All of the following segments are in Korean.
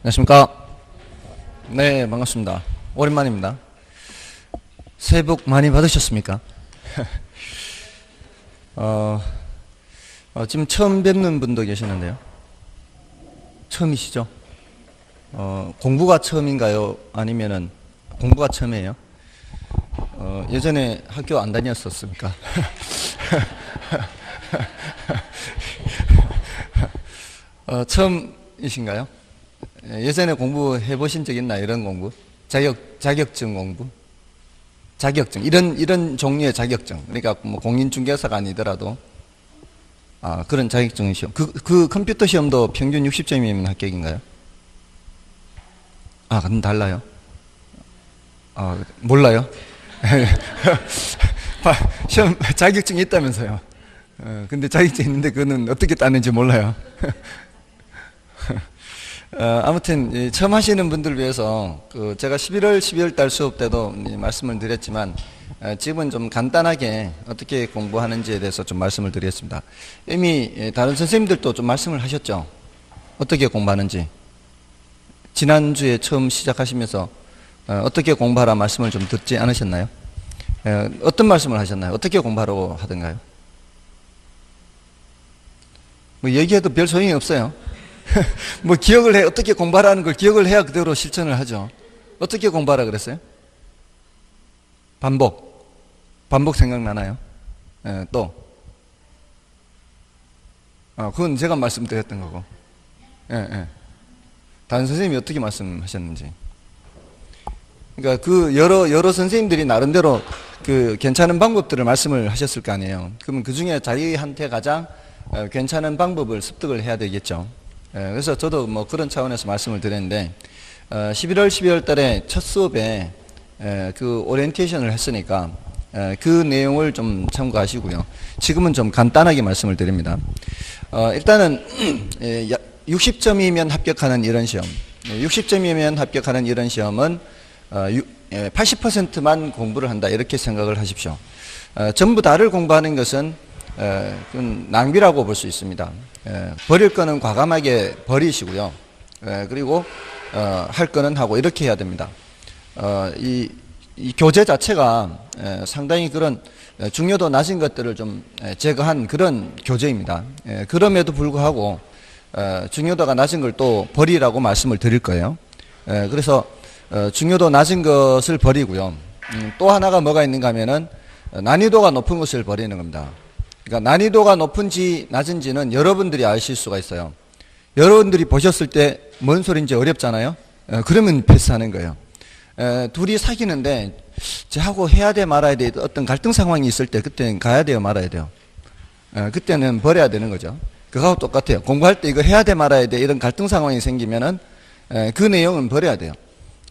안녕하십니까. 네, 반갑습니다. 오랜만입니다. 새해 복 많이 받으셨습니까? 지금 처음 뵙는 분도 계시는데요. 처음이시죠? 공부가 처음인가요? 아니면은 공부가 처음이에요? 예전에 학교 안 다녔었습니까? 처음이신가요? 예전에 공부해 보신 적 있나? 이런 공부? 자격증 공부? 자격증. 이런 종류의 자격증. 그러니까 뭐 공인중개사가 아니더라도, 그런 자격증 시험. 그 컴퓨터 시험도 평균 60점이면 합격인가요? 그럼 달라요? 몰라요? 시험 자격증이 있다면서요. 근데 자격증이 있는데 그거는 어떻게 따는지 몰라요. 아무튼 처음 하시는 분들을 위해서 제가 12월 달 수업 때도 말씀을 드렸지만 지금은 좀 간단하게 어떻게 공부하는지에 대해서 좀 말씀을 드리겠습니다. 이미 다른 선생님들도 좀 말씀을 하셨죠. 어떻게 공부하는지. 지난주에 처음 시작하시면서 어떻게 공부하라 말씀을 좀 듣지 않으셨나요? 어떤 말씀을 하셨나요? 어떻게 공부하라고 하던가요? 뭐 얘기해도 별 소용이 없어요. 뭐 기억을 해, 어떻게 공부하라는 걸 기억을 해야 그대로 실천을 하죠. 어떻게 공부하라 그랬어요? 반복 생각나나요? 또 그건 제가 말씀드렸던 거고. 다른 선생님이 어떻게 말씀하셨는지. 그러니까 여러 선생님들이 나름대로 괜찮은 방법들을 말씀을 하셨을 거 아니에요. 그러면 그 중에 자기한테 가장 괜찮은 방법을 습득을 해야 되겠죠. 그래서 저도 뭐 그런 차원에서 말씀을 드렸는데, 12월 달에 첫 수업에 그 오리엔테이션을 했으니까 그 내용을 좀 참고하시고요. 지금은 좀 간단하게 말씀을 드립니다. 일단은 60점이면 합격하는 이런 시험, 60점이면 합격하는 이런 시험은 80%만 공부를 한다, 이렇게 생각을 하십시오. 전부 다를 공부하는 것은 그건 낭비라고 볼 수 있습니다. 버릴 거는 과감하게 버리시고요. 그리고 할 거는 하고, 이렇게 해야 됩니다. 이 교재 자체가 상당히 그런 중요도 낮은 것들을 좀 제거한 그런 교재입니다. 그럼에도 불구하고 중요도가 낮은 걸 또 버리라고 말씀을 드릴 거예요. 그래서 중요도 낮은 것을 버리고요. 또 하나가 뭐가 있는가 하면은 난이도가 높은 것을 버리는 겁니다. 그러니까 난이도가 높은지 낮은지는 여러분들이 아실 수가 있어요. 여러분들이 보셨을 때 뭔 소리인지 어렵잖아요. 그러면 패스하는 거예요. 둘이 사귀는데 쟤하고 해야 돼 말아야 돼, 어떤 갈등 상황이 있을 때 그때는 가야 돼요 말아야 돼요? 그때는 버려야 되는 거죠. 그거하고 똑같아요. 공부할 때 이거 해야 돼 말아야 돼, 이런 갈등 상황이 생기면은 그 내용은 버려야 돼요.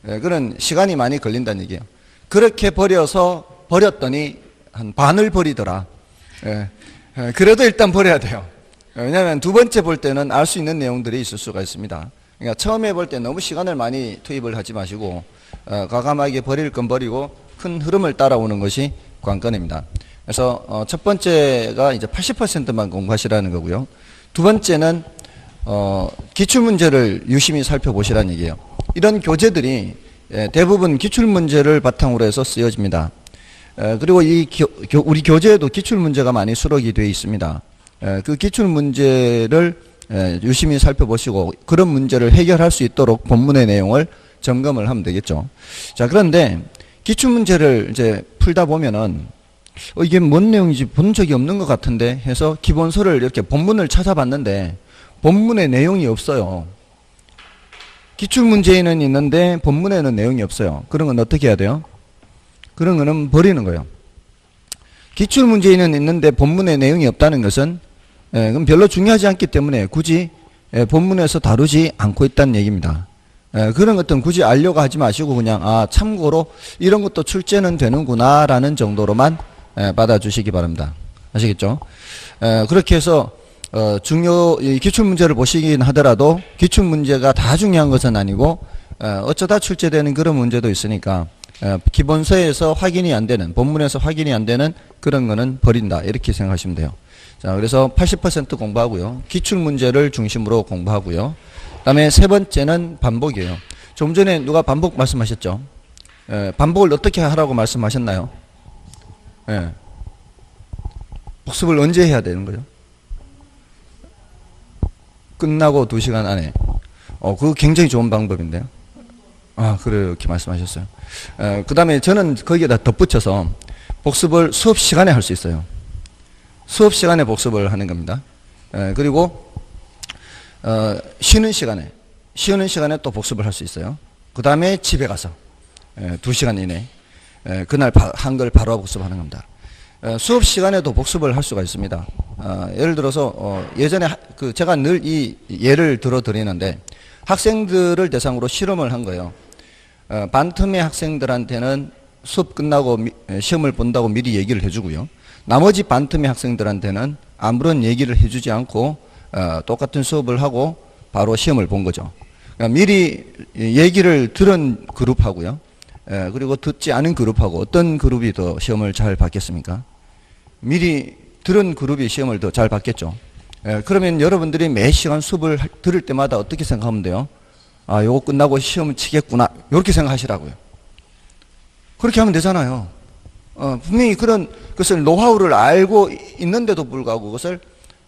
그런 시간이 많이 걸린다는 얘기예요. 그렇게 버렸더니 한 반을 버리더라. 그래도 일단 버려야 돼요. 왜냐하면 두 번째 볼 때는 알 수 있는 내용들이 있을 수가 있습니다. 그러니까 처음에 볼 때 너무 시간을 많이 투입을 하지 마시고 과감하게 버릴 건 버리고 큰 흐름을 따라오는 것이 관건입니다. 그래서 첫 번째가 이제 80%만 공부하시라는 거고요. 두 번째는 기출문제를 유심히 살펴보시라는 얘기예요. 이런 교재들이 대부분 기출문제를 바탕으로 해서 쓰여집니다. 그리고 우리 교재에도 기출문제가 많이 수록이 되어 있습니다. 그 기출문제를 유심히 살펴보시고 그런 문제를 해결할 수 있도록 본문의 내용을 점검을 하면 되겠죠. 자, 그런데 기출문제를 이제 풀다 보면은 이게 뭔 내용인지 본 적이 없는 것 같은데 해서 기본서를 이렇게 본문을 찾아봤는데 본문에 내용이 없어요. 기출문제에는 있는데 본문에는 내용이 없어요. 그런 건 어떻게 해야 돼요? 그런 거는 버리는 거예요. 기출문제에는 있는데 본문에 내용이 없다는 것은 그럼 별로 중요하지 않기 때문에 굳이 본문에서 다루지 않고 있다는 얘기입니다. 그런 것들은 굳이 알려고 하지 마시고 그냥 참고로 이런 것도 출제는 되는구나 라는 정도로만 받아주시기 바랍니다. 아시겠죠? 그렇게 해서 기출문제를 보시긴 하더라도 기출문제가 다 중요한 것은 아니고 어쩌다 출제되는 그런 문제도 있으니까 기본서에서 확인이 안 되는, 본문에서 확인이 안 되는 그런 거는 버린다, 이렇게 생각하시면 돼요. 자, 그래서 80% 공부하고요. 기출 문제를 중심으로 공부하고요. 그다음에 세 번째는 반복이에요. 좀 전에 누가 반복 말씀하셨죠? 반복을 어떻게 하라고 말씀하셨나요? 복습을 언제 해야 되는 거죠? 끝나고 2시간 안에. 그거 굉장히 좋은 방법인데요. 아, 그래요. 이렇게 말씀하셨어요. 그 다음에 저는 거기에다 덧붙여서 복습을 수업 시간에 할 수 있어요. 수업 시간에 복습을 하는 겁니다. 그리고, 쉬는 시간에 또 복습을 할 수 있어요. 그 다음에 집에 가서, 2시간 이내, 그날 한 걸 바로 복습하는 겁니다. 수업 시간에도 복습을 할 수가 있습니다. 예를 들어서, 예전에 제가 늘 이 예를 들어 드리는데, 학생들을 대상으로 실험을 한 거예요. 반틈의 학생들한테는 수업 끝나고 시험을 본다고 미리 얘기를 해주고요. 나머지 반틈의 학생들한테는 아무런 얘기를 해주지 않고 똑같은 수업을 하고 바로 시험을 본 거죠. 그러니까 미리 얘기를 들은 그룹하고요. 그리고 듣지 않은 그룹하고 어떤 그룹이 더 시험을 잘 봤겠습니까? 미리 들은 그룹이 시험을 더 잘 봤겠죠. 그러면 여러분들이 매 시간 수업을 들을 때마다 어떻게 생각하면 돼요? 아, 요거 끝나고 시험을 치겠구나. 이렇게 생각하시라고요. 그렇게 하면 되잖아요. 분명히 그런 것을 노하우를 알고 있는데도 불구하고 그것을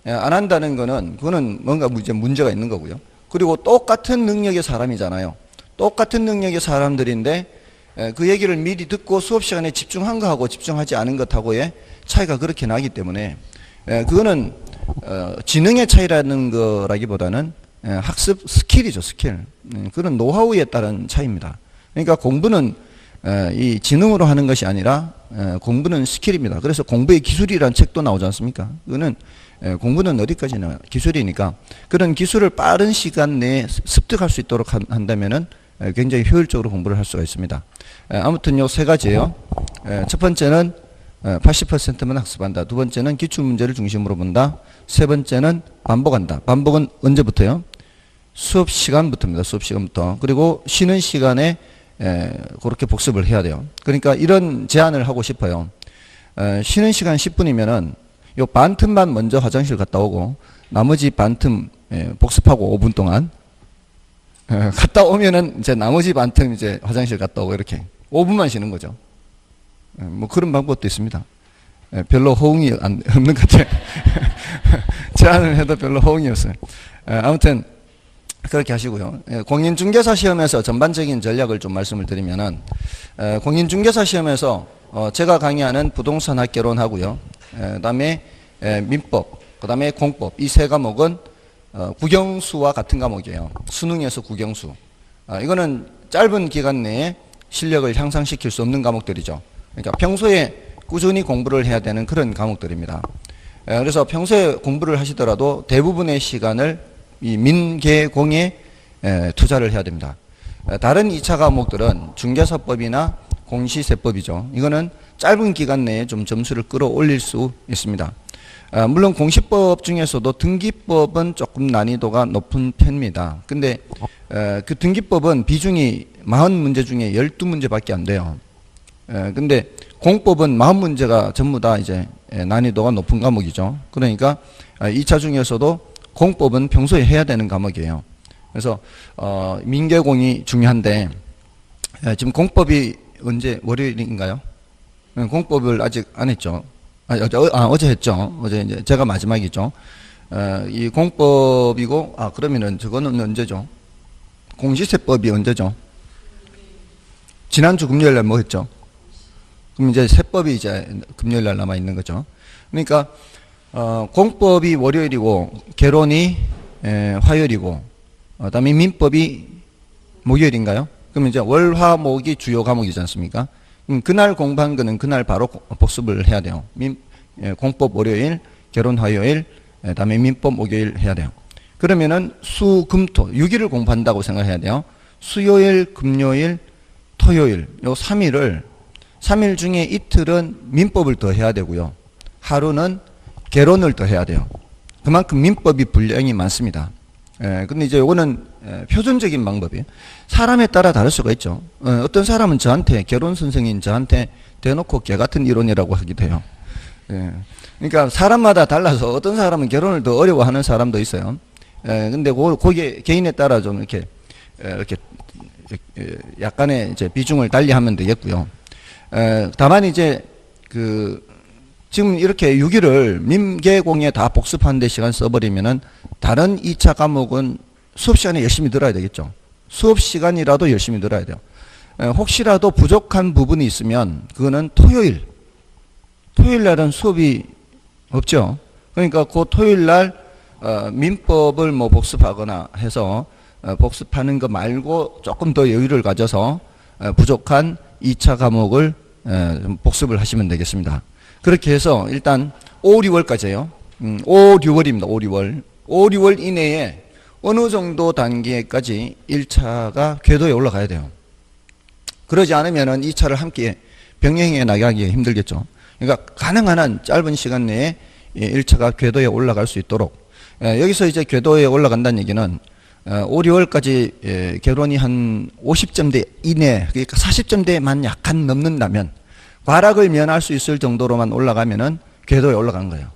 안 한다는 거는 그거는 뭔가 문제가 있는 거고요. 그리고 똑같은 능력의 사람이잖아요. 똑같은 능력의 사람들인데 그 얘기를 미리 듣고 수업 시간에 집중한 거하고 집중하지 않은 것하고의 차이가 그렇게 나기 때문에 그거는 지능의 차이라는 거라기보다는 학습 스킬이죠, 스킬. 그런 노하우에 따른 차이입니다. 그러니까 공부는 이 지능으로 하는 것이 아니라 공부는 스킬입니다. 그래서 공부의 기술이라는 책도 나오지 않습니까? 그거는 공부는 어디까지나 기술이니까 그런 기술을 빠른 시간 내에 습득할 수 있도록 한다면은 굉장히 효율적으로 공부를 할 수가 있습니다. 아무튼 요 세 가지예요. 첫 번째는 80%만 학습한다. 두 번째는 기출 문제를 중심으로 본다. 세 번째는 반복한다. 반복은 언제부터요? 수업 시간부터입니다. 수업 시간부터. 그리고 쉬는 시간에 그렇게 복습을 해야 돼요. 그러니까 이런 제안을 하고 싶어요. 쉬는 시간 10분이면은 요 반틈만 먼저 화장실 갔다 오고 나머지 반틈 복습하고 5분 동안 갔다 오면은 이제 나머지 반틈 이제 화장실 갔다 오고 이렇게 5분만 쉬는 거죠. 뭐 그런 방법도 있습니다. 별로 호응이 없는 것 같아요. 제안을 해도 별로 호응이 없어요. 아무튼 그렇게 하시고요. 공인중개사 시험에서 전반적인 전략을 좀 말씀을 드리면은 공인중개사 시험에서 제가 강의하는 부동산 학개론 하고요. 그다음에 민법, 그다음에 공법 이 세 과목은 국영수와 같은 과목이에요. 수능에서 국영수. 이거는 짧은 기간 내에 실력을 향상시킬 수 없는 과목들이죠. 그러니까 평소에 꾸준히 공부를 해야 되는 그런 과목들입니다. 그래서 평소에 공부를 하시더라도 대부분의 시간을 이 민계공에 투자를 해야 됩니다. 다른 2차 과목들은 중개사법이나 공시세법이죠. 이거는 짧은 기간 내에 좀 점수를 끌어올릴 수 있습니다. 물론 공시법 중에서도 등기법은 조금 난이도가 높은 편입니다. 근데 그 등기법은 비중이 40문제 중에 12문제밖에 안 돼요. 근데 공법은 40문제가 전부 다 이제 난이도가 높은 과목이죠. 그러니까 2차 중에서도 공법은 평소에 해야 되는 과목이에요. 그래서 민계공이 중요한데 지금 공법이 언제 월요일인가요? 공법을 아직 안 했죠. 어제 했죠. 어제 이제 제가 마지막이죠. 이 공법이고 그러면은 저거는 언제죠? 공시세법이 언제죠? 지난주 금요일 날 뭐 했죠? 그럼 이제 세법이 이제 금요일 날 남아 있는 거죠. 그러니까 공법이 월요일이고 개론이 화요일이고 그다음에 민법이 목요일인가요? 그럼 이제 월화목이 주요 과목이지 않습니까? 그날 공부한 거는 그날 바로 복습을 해야 돼요. 공법 월요일, 개론 화요일, 그다음에 민법 목요일 해야 돼요. 그러면은 수, 금, 토 6일을 공부한다고 생각해야 돼요. 수요일, 금요일, 토요일 요 3일 중에 이틀은 민법을 더 해야 되고요. 하루는 개론을 더 해야 돼요. 그만큼 민법이 분량이 많습니다. 근데 이제 요거는 표준적인 방법이에요. 사람에 따라 다를 수가 있죠. 어떤 사람은 저한테 개론 선생님 저한테 대놓고 개 같은 이론이라고 하기도 해요. 그러니까 사람마다 달라서 어떤 사람은 결혼을 더 어려워하는 사람도 있어요. 근데 거기에 개인에 따라 좀 이렇게 약간의 이제 비중을 달리하면 되겠고요. 다만 이제 지금 이렇게 6일을 민계공에 다 복습하는데 시간 써버리면은 다른 2차 과목은 수업 시간에 열심히 들어야 되겠죠. 수업 시간이라도 열심히 들어야 돼요. 혹시라도 부족한 부분이 있으면 그거는 토요일 날은 수업이 없죠. 그러니까 그 토요일 날 민법을 뭐 복습하거나 해서 복습하는 거 말고 조금 더 여유를 가져서 부족한 2차 과목을 복습을 하시면 되겠습니다. 그렇게 해서 일단 5, 6월까지예요. 5, 6월입니다. 5, 6월. 5, 6월 이내에 어느 정도 단계까지 1차가 궤도에 올라가야 돼요. 그러지 않으면은 2차를 함께 병행해 나가기 힘들겠죠. 그러니까 가능한 한 짧은 시간 내에 1차가 궤도에 올라갈 수 있도록 여기서 이제 궤도에 올라간다는 얘기는 5, 6월까지 결혼이 한 50점대 이내, 그러니까 40점대만 약간 넘는다면 과락을 면할 수 있을 정도로만 올라가면은 궤도에 올라간 거예요.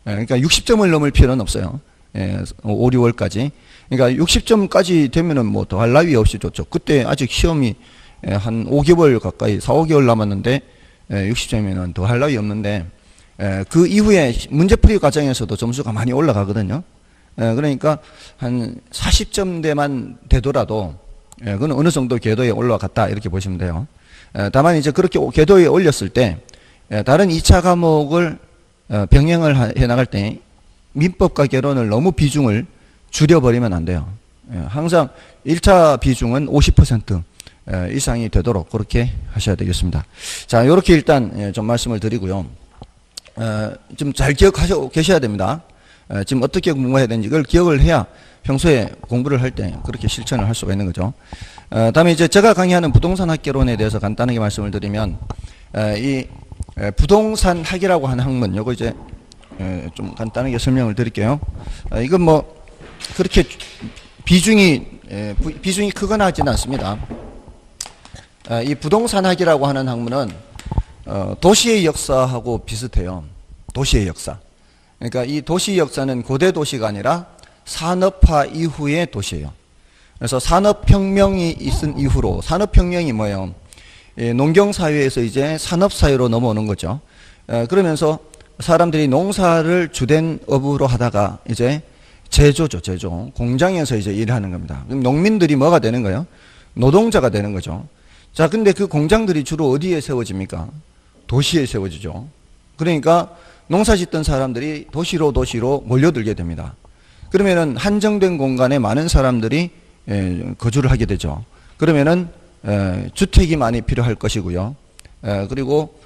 그러니까 60점을 넘을 필요는 없어요. 5, 6월까지. 그러니까 60점까지 되면은 뭐 더 할 나위 없이 좋죠. 그때 아직 시험이 한 5개월 가까이, 4, 5개월 남았는데 60점이면 더 할 나위 없는데 그 이후에 문제풀이 과정에서도 점수가 많이 올라가거든요. 그러니까 한 40점대만 되더라도 그건 어느 정도 궤도에 올라갔다 이렇게 보시면 돼요. 다만 이제 그렇게 궤도에 올렸을 때 다른 2차 과목을 병행을 해 나갈 때 민법과 결혼을 너무 비중을 줄여버리면 안 돼요. 항상 1차 비중은 50% 이상이 되도록 그렇게 하셔야 되겠습니다. 자, 이렇게 일단 좀 말씀을 드리고요. 좀 잘 기억하시고 계셔야 됩니다. 지금 어떻게 공부해야 되는지 이걸 기억을 해야 평소에 공부를 할 때 그렇게 실천을 할 수가 있는 거죠. 다음에 이제 제가 강의하는 부동산 학개론에 대해서 간단하게 말씀을 드리면 이 부동산 학이라고 하는 학문, 요거 이제 좀 간단하게 설명을 드릴게요. 이건 뭐 그렇게 비중이 크거나 하지는 않습니다. 이 부동산 학이라고 하는 학문은 도시의 역사하고 비슷해요. 도시의 역사. 그러니까 이 도시 역사는 고대 도시가 아니라 산업화 이후의 도시예요. 그래서 산업혁명이 있은 이후로, 산업혁명이 뭐예요? 농경사회에서 이제 산업사회로 넘어오는 거죠. 그러면서 사람들이 농사를 주된 업으로 하다가 이제 제조죠, 제조. 공장에서 이제 일하는 겁니다. 그럼 농민들이 뭐가 되는 거예요? 노동자가 되는 거죠. 자, 근데 그 공장들이 주로 어디에 세워집니까? 도시에 세워지죠. 그러니까 농사 짓던 사람들이 도시로 몰려들게 됩니다. 그러면은 한정된 공간에 많은 사람들이 거주를 하게 되죠. 그러면은 주택이 많이 필요할 것이고요. 그리고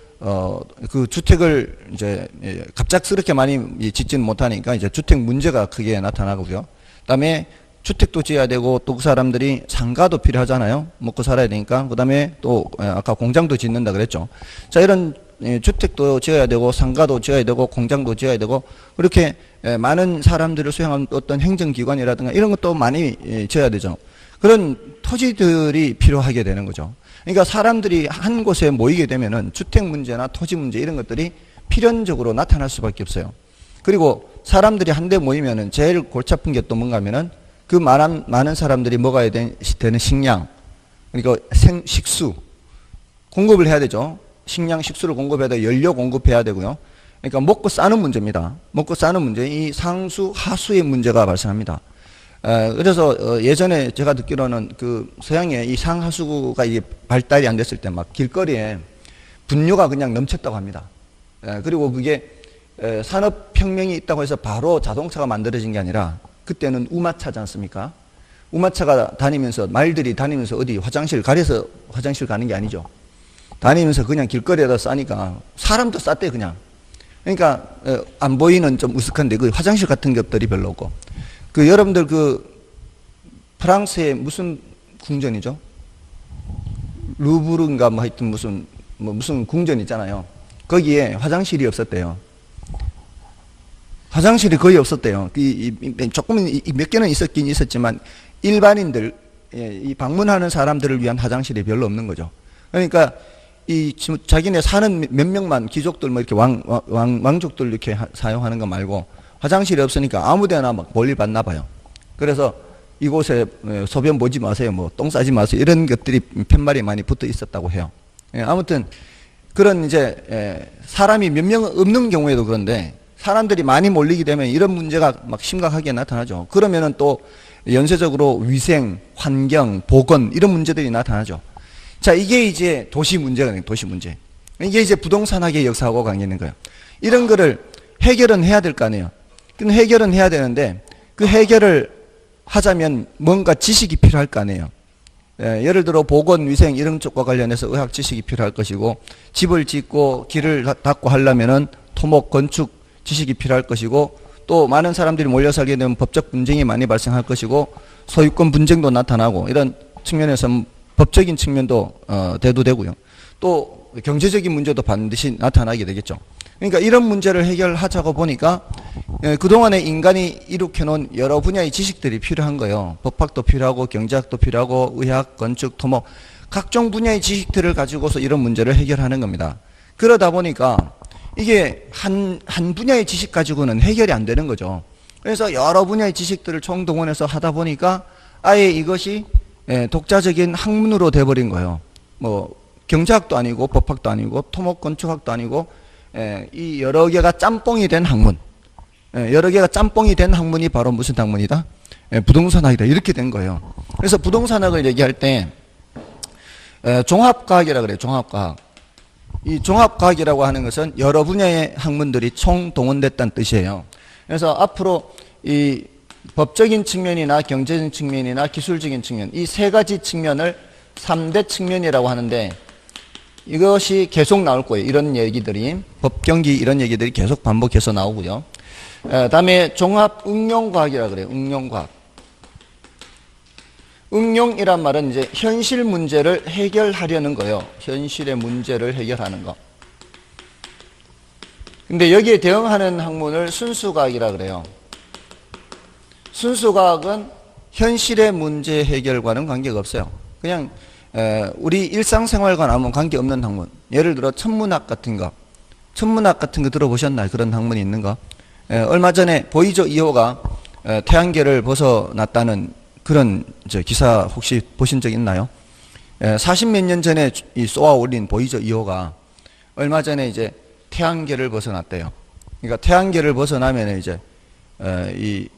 그 주택을 이제 갑작스럽게 많이 짓지는 못하니까 이제 주택 문제가 크게 나타나고요. 그다음에 주택도 지어야 되고 또 그 사람들이 상가도 필요하잖아요. 먹고 살아야 되니까. 그다음에 또 아까 공장도 짓는다 그랬죠. 자, 이런 주택도 지어야 되고 상가도 지어야 되고 공장도 지어야 되고 그렇게 많은 사람들을 수용하는 어떤 행정기관이라든가 이런 것도 많이 지어야 되죠. 그런 토지들이 필요하게 되는 거죠. 그러니까 사람들이 한 곳에 모이게 되면은 주택 문제나 토지 문제 이런 것들이 필연적으로 나타날 수밖에 없어요. 그리고 사람들이 한데 모이면은 제일 골치 아픈 게 또 뭔가 하면은 그 많은 사람들이 먹어야 되는 식량, 그러니까 식수 공급을 해야 되죠. 식량, 식수를 공급해야 되고 연료 공급해야 되고요. 그러니까 먹고 싸는 문제입니다. 먹고 싸는 문제, 이 상수, 하수의 문제가 발생합니다. 그래서 예전에 제가 듣기로는 그 서양에 이 상하수가 이게 발달이 안 됐을 때 막 길거리에 분뇨가 그냥 넘쳤다고 합니다. 그리고 그게 산업혁명이 있다고 해서 바로 자동차가 만들어진 게 아니라 그때는 우마차지 않습니까? 우마차가 다니면서 말들이 다니면서 어디 화장실 가려서 화장실 가는 게 아니죠. 다니면서 그냥 길거리에다 싸니까 사람도 쌌대 그냥. 그러니까 안 보이는 좀 우스한데 그 화장실 같은 것들이 별로 없고. 그 여러분들 그 프랑스의 무슨 궁전이죠? 루브르인가 뭐 하여튼 무슨 궁전 있잖아요. 거기에 화장실이 없었대요. 화장실이 거의 없었대요. 조금은 몇 개는 있었긴 있었지만 일반인들, 이 방문하는 사람들을 위한 화장실이 별로 없는 거죠. 그러니까 자기네 사는 몇 명만 귀족들 뭐 이렇게 왕족들 이렇게 사용하는 거 말고 화장실이 없으니까 아무데나 막 볼일 받나 봐요. 그래서 이곳에 소변 보지 마세요, 뭐 똥 싸지 마세요, 이런 것들이 팻말이 많이 붙어 있었다고 해요. 아무튼 그런 이제 사람이 몇 명 없는 경우에도 그런데 사람들이 많이 몰리게 되면 이런 문제가 막 심각하게 나타나죠. 그러면은 또 연쇄적으로 위생, 환경, 보건 이런 문제들이 나타나죠. 자, 이게 이제 도시 문제거든요. 도시 문제. 이게 이제 부동산학의 역사하고 관계 있는 거예요. 이런 거를 해결은 해야 될 거 아니에요. 근데 해결은 해야 되는데 그 해결을 하자면 뭔가 지식이 필요할 거 아니에요. 예를 들어 보건, 위생 이런 쪽과 관련해서 의학 지식이 필요할 것이고, 집을 짓고 길을 닦고 하려면은 토목, 건축 지식이 필요할 것이고, 또 많은 사람들이 몰려 살게 되면 법적 분쟁이 많이 발생할 것이고, 소유권 분쟁도 나타나고, 이런 측면에서 법적인 측면도 대두되고요. 또 경제적인 문제도 반드시 나타나게 되겠죠. 그러니까 이런 문제를 해결하자고 보니까 그동안에 인간이 이룩해놓은 여러 분야의 지식들이 필요한 거예요. 법학도 필요하고 경제학도 필요하고 의학, 건축, 토목 각종 분야의 지식들을 가지고서 이런 문제를 해결하는 겁니다. 그러다 보니까 이게 한 분야의 지식 가지고는 해결이 안 되는 거죠. 그래서 여러 분야의 지식들을 총동원해서 하다 보니까 아예 이것이 독자적인 학문으로 돼버린 거예요. 뭐 경제학도 아니고 법학도 아니고 토목, 건축학도 아니고 이 여러 개가 짬뽕이 된 학문, 여러 개가 짬뽕이 된 학문이 바로 무슨 학문이다? 부동산학이다. 이렇게 된 거예요. 그래서 부동산학을 얘기할 때 종합과학이라고 그래요. 종합과학. 이 종합과학이라고 하는 것은 여러 분야의 학문들이 총동원됐다는 뜻이에요. 그래서 앞으로 이 법적인 측면이나 경제적인 측면이나 기술적인 측면, 이 세 가지 측면을 3대 측면이라고 하는데 이것이 계속 나올 거예요. 이런 얘기들이, 법경기 이런 얘기들이 계속 반복해서 나오고요. 다음에 종합응용과학이라고 그래요. 응용과학. 응용이란 말은 이제 현실 문제를 해결하려는 거예요. 현실의 문제를 해결하는 거. 근데 여기에 대응하는 학문을 순수과학이라 그래요. 순수과학은 현실의 문제 해결과는 관계가 없어요. 그냥 우리 일상생활과 아무 관계없는 학문. 예를 들어 천문학 같은 거. 천문학 같은 거 들어보셨나요? 그런 학문이 있는 거. 얼마 전에 보이저 2호가 태양계를 벗어났다는 그런 기사 혹시 보신 적 있나요? 40몇 년 전에 쏘아 올린 보이저 2호가 얼마 전에 이제 태양계를 벗어났대요. 그러니까 태양계를 벗어나면 이제 이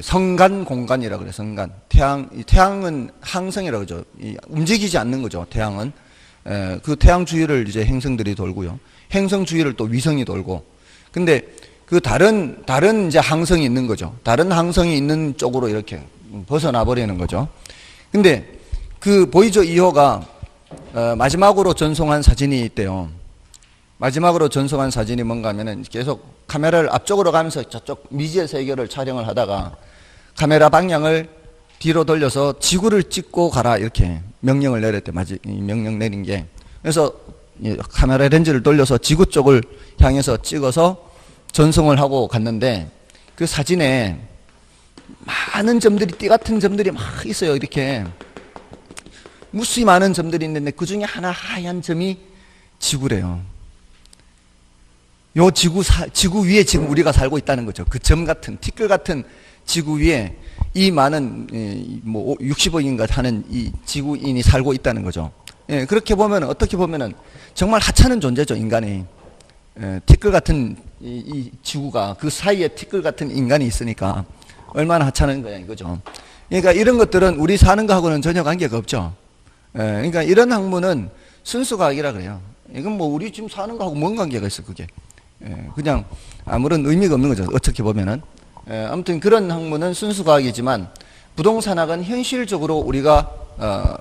성간 공간이라고 그래요. 성간. 태양은 항성이라고 그러죠. 움직이지 않는 거죠. 태양은. 그 태양 주위를 이제 행성들이 돌고요. 행성 주위를 또 위성이 돌고. 근데 그 다른 이제 항성이 있는 거죠. 다른 항성이 있는 쪽으로 이렇게 벗어나 버리는 거죠. 근데 그 보이저 2호가 마지막으로 전송한 사진이 있대요. 마지막으로 전송한 사진이 뭔가 하면은 계속 카메라를 앞쪽으로 가면서 저쪽 미지의 세계를 촬영을 하다가 카메라 방향을 뒤로 돌려서 지구를 찍고 가라 이렇게 명령을 내렸대. 명령 내린 게. 그래서 카메라 렌즈를 돌려서 지구 쪽을 향해서 찍어서 전송을 하고 갔는데 그 사진에 많은 점들이, 띠 같은 점들이 막 있어요. 이렇게 무수히 많은 점들이 있는데 그 중에 하나 하얀 점이 지구래요. 요 지구 위에 지금 우리가 살고 있다는 거죠. 그 점 같은, 티끌 같은 지구 위에 이 많은, 뭐 60억인가 하는 이 지구인이 살고 있다는 거죠. 예, 그렇게 보면, 어떻게 보면은 정말 하찮은 존재죠, 인간이. 티끌 같은 이 지구가 그 사이에 티끌 같은 인간이 있으니까 얼마나 하찮은 거야, 이거죠. 그러니까 이런 것들은 우리 사는 거하고는 전혀 관계가 없죠. 그러니까 이런 학문은 순수과학이라 그래요. 이건 뭐 우리 지금 사는 거하고 뭔 관계가 있어, 그게. 그냥 아무런 의미가 없는 거죠. 어떻게 보면은. 아무튼 그런 학문은 순수과학이지만 부동산학은 현실적으로 우리가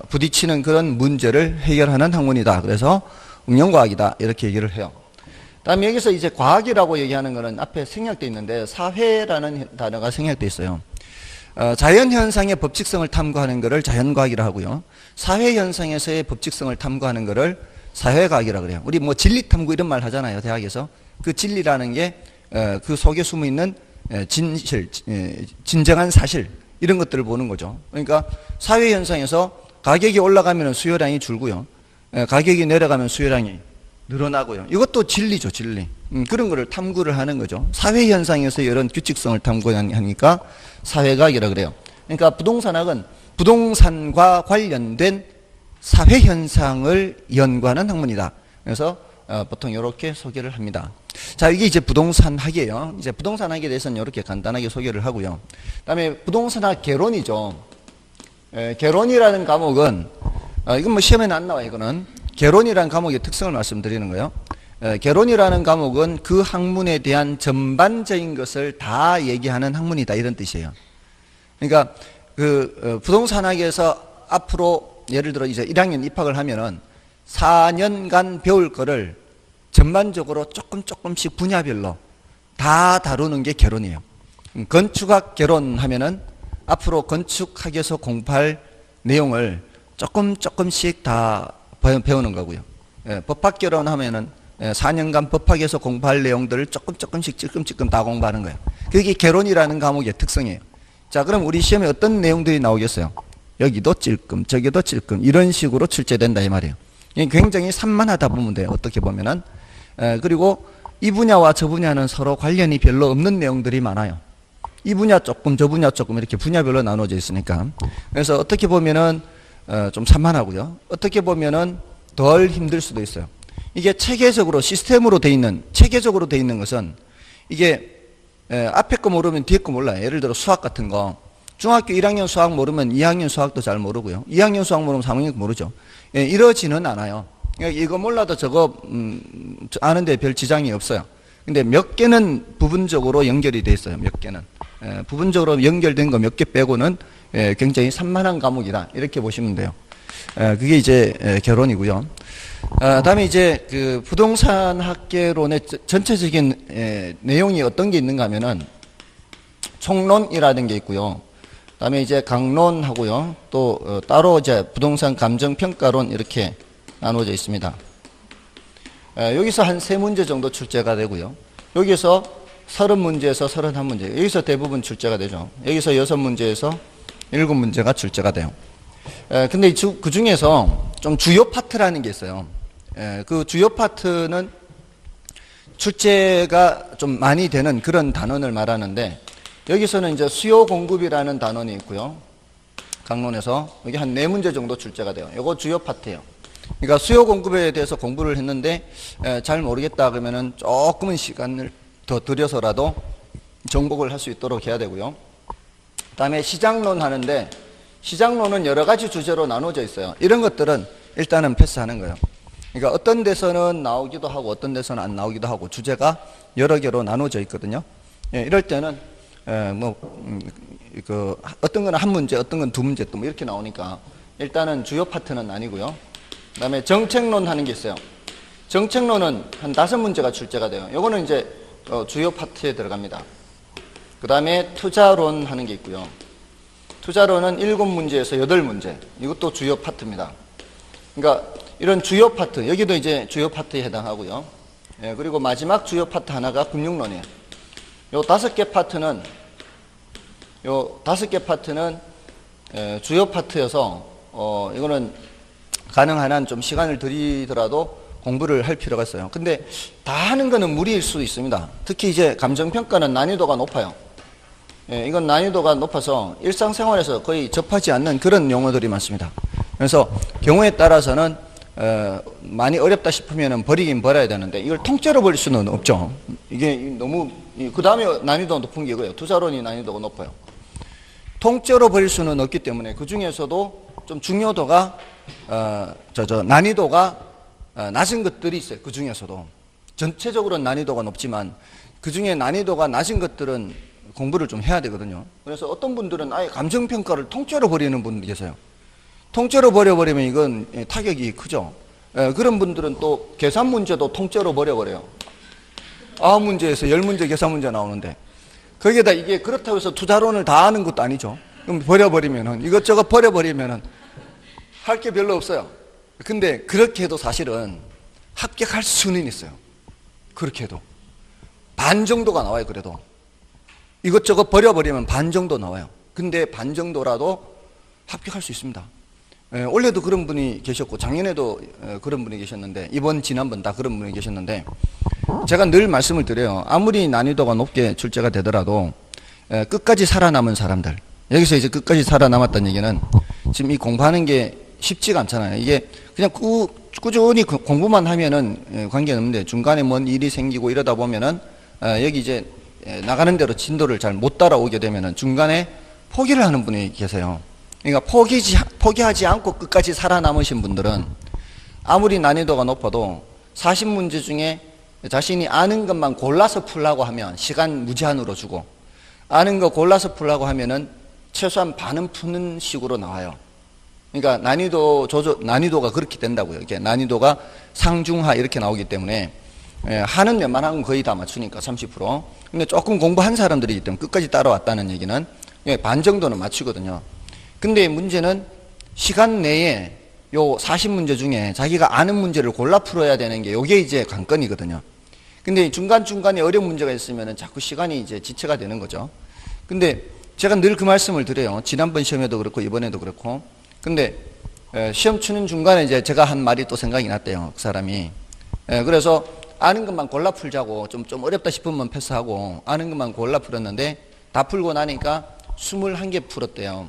부딪히는 그런 문제를 해결하는 학문이다. 그래서 응용과학이다. 이렇게 얘기를 해요. 다음에 여기서 이제 과학이라고 얘기하는 거는 앞에 생략되어 있는데 사회라는 단어가 생략되어 있어요. 자연현상의 법칙성을 탐구하는 것을 자연과학이라 하고요. 사회현상에서의 법칙성을 탐구하는 것을 사회과학이라 그래요. 우리 뭐 진리탐구 이런 말 하잖아요. 대학에서. 그 진리라는 게 그 속에 숨어 있는 진실, 진정한 사실 이런 것들을 보는 거죠. 그러니까 사회현상에서 가격이 올라가면 수요량이 줄고요. 가격이 내려가면 수요량이 늘어나고요. 이것도 진리죠, 진리. 그런 거를 탐구를 하는 거죠. 사회 현상에서 이런 규칙성을 탐구하니까 사회과학이라 그래요. 그러니까 부동산학은 부동산과 관련된 사회 현상을 연구하는 학문이다. 그래서 보통 이렇게 소개를 합니다. 자, 이게 이제 부동산학이에요. 이제 부동산학에 대해서는 이렇게 간단하게 소개를 하고요. 그다음에 부동산학 개론이죠. 개론이라는 과목은 이건 뭐 시험에는 안 나와요. 이거는 개론이라는 과목의 특성을 말씀드리는 거예요. 개론이라는 과목은 그 학문에 대한 전반적인 것을 다 얘기하는 학문이다, 이런 뜻이에요. 그러니까 그 부동산학에서 앞으로 예를 들어 이제 1학년 입학을 하면은 4년간 배울 거를 전반적으로 조금씩 분야별로 다 다루는 게 개론이에요. 건축학 개론 하면은 앞으로 건축학에서 공부할 내용을 조금씩 다 배우는 거고요. 법학 개론 하면은 4년간 법학에서 공부할 내용들을 조금씩 찔끔찔끔 다 공부하는 거예요. 그게 개론이라는 과목의 특성이에요. 자, 그럼 우리 시험에 어떤 내용들이 나오겠어요? 여기도 찔끔, 저기도 찔끔, 이런 식으로 출제된다, 이 말이에요. 굉장히 산만하다 보면 돼요, 어떻게 보면은. 그리고 이 분야와 저 분야는 서로 관련이 별로 없는 내용들이 많아요. 이 분야 조금, 저 분야 조금, 이렇게 분야별로 나눠져 있으니까. 그래서 어떻게 보면은 좀 산만하고요. 어떻게 보면은 덜 힘들 수도 있어요. 이게 체계적으로 시스템으로 돼 있는, 체계적으로 돼 있는 것은 이게 앞에 거 모르면 뒤에 거 몰라요. 예를 들어 수학 같은 거. 중학교 1학년 수학 모르면 2학년 수학도 잘 모르고요. 2학년 수학 모르면 3학년 모르죠. 이러지는 않아요. 이거 몰라도 저거 아는데 별 지장이 없어요. 근데 몇 개는 부분적으로 연결이 돼 있어요. 몇 개는. 부분적으로 연결된 거 몇 개 빼고는 굉장히 산만한 과목이다, 이렇게 보시면 돼요. 그게 이제 결론이고요. 다음에 이제 그 부동산 학개론의 전체적인 내용이 어떤 게 있는가 하면은 총론이라는 게 있고요. 다음에 이제 강론하고요. 또 따로 이제 부동산 감정평가론, 이렇게 나눠져 있습니다. 여기서 한 3문제 정도 출제가 되고요. 여기서 30문제에서 31문제, 여기서 대부분 출제가 되죠. 여기서 6문제에서 7문제가 출제가 돼요. 근데 그 중에서 좀 주요 파트라는 게 있어요. 그 주요 파트는 출제가 좀 많이 되는 그런 단원을 말하는데, 여기서는 이제 수요 공급이라는 단원이 있고요. 강론에서 여기 한 4문제 정도 출제가 돼요. 이거 주요 파트예요. 그러니까 수요 공급에 대해서 공부를 했는데 잘 모르겠다 그러면은 조금은 시간을 더 들여서라도 정복을 할 수 있도록 해야 되고요. 그다음에 시장론 하는데, 시장론은 여러 가지 주제로 나눠져 있어요. 이런 것들은 일단은 패스하는 거예요. 그러니까 어떤 데서는 나오기도 하고 어떤 데서는 안 나오기도 하고 주제가 여러 개로 나눠져 있거든요. 이럴 때는 어떤 건 한 문제, 어떤 건 2문제 또 뭐 이렇게 나오니까 일단은 주요 파트는 아니고요. 그다음에 정책론 하는 게 있어요. 정책론은 한 5문제가 출제가 돼요. 요거는 이제 주요 파트에 들어갑니다. 그다음에 투자론 하는 게 있고요. 투자론은 7문제에서 8문제. 이것도 주요 파트입니다. 그러니까 이런 주요 파트, 여기도 이제 주요 파트에 해당하고요. 그리고 마지막 주요 파트 하나가 금융론이에요. 요 5개 파트는 주요 파트여서 이거는 가능한 한 좀 시간을 들이더라도 공부를 할 필요가 있어요. 근데 다 하는 거는 무리일 수도 있습니다. 특히 이제 감정평가는 난이도가 높아요. 이건 난이도가 높아서 일상생활에서 거의 접하지 않는 그런 용어들이 많습니다. 그래서 경우에 따라서는 많이 어렵다 싶으면 버리긴 버려야 되는데, 이걸 통째로 버릴 수는 없죠. 이게 너무, 그 다음에 난이도가 높은 게 이거예요. 투자론이 난이도가 높아요. 통째로 버릴 수는 없기 때문에 그 중에서도 좀 중요도가 난이도가 낮은 것들이 있어요. 그 중에서도 전체적으로는 난이도가 높지만 그 중에 난이도가 낮은 것들은 공부를 좀 해야 되거든요. 그래서 어떤 분들은 아예 감정평가를 통째로 버리는 분들이 계세요. 통째로 버려버리면 이건 타격이 크죠. 그런 분들은 또 계산 문제도 통째로 버려버려요. 9문제에서 10문제 계산 문제 나오는데, 거기에다 이게 그렇다고 해서 투자론을 다 하는 것도 아니죠. 그럼 버려버리면은, 이것저것 버려버리면은 할 게 별로 없어요. 근데 그렇게 해도 사실은 합격할 수는 있어요. 그렇게 해도 반 정도가 나와요. 그래도 이것저것 버려버리면 반 정도 나와요. 근데 반 정도라도 합격할 수 있습니다. 올해도 그런 분이 계셨고 작년에도 그런 분이 계셨는데 이번 지난번 다 그런 분이 계셨는데 제가 늘 말씀을 드려요. 아무리 난이도가 높게 출제가 되더라도 끝까지 살아남은 사람들, 여기서 이제 끝까지 살아남았다는 얘기는 지금 이 공부하는 게 쉽지가 않잖아요. 이게 그냥 꾸준히 공부만 하면은 관계는 없는데 중간에 뭔 일이 생기고 이러다 보면은 여기 이제 나가는 대로 진도를 잘 못 따라오게 되면은 중간에 포기를 하는 분이 계세요. 그러니까 포기하지 않고 끝까지 살아남으신 분들은 아무리 난이도가 높아도 40문제 중에 자신이 아는 것만 골라서 풀라고 하면 시간 무제한으로 주고 아는 거 골라서 풀라고 하면은 최소한 반은 푸는 식으로 나와요. 그러니까 난이도가 그렇게 된다고요. 이게 난이도가 상중하 이렇게 나오기 때문에 하는 웬만한 건 거의 다 맞추니까 30%. 근데 조금 공부한 사람들이기 때문에 끝까지 따라왔다는 얘기는 반 정도는 맞추거든요. 근데 문제는 시간 내에 요 40문제 중에 자기가 아는 문제를 골라 풀어야 되는 게 요게 이제 관건이거든요. 근데 중간중간에 어려운 문제가 있으면 자꾸 시간이 이제 지체가 되는 거죠. 근데 제가 늘 그 말씀을 드려요. 지난번 시험에도 그렇고 이번에도 그렇고. 근데 시험 치는 중간에 이제 제가 한 말이 또 생각이 났대요. 그 사람이. 그래서 아는 것만 골라 풀자고 좀 어렵다 싶으면 패스하고 아는 것만 골라 풀었는데 다 풀고 나니까 21개 풀었대요.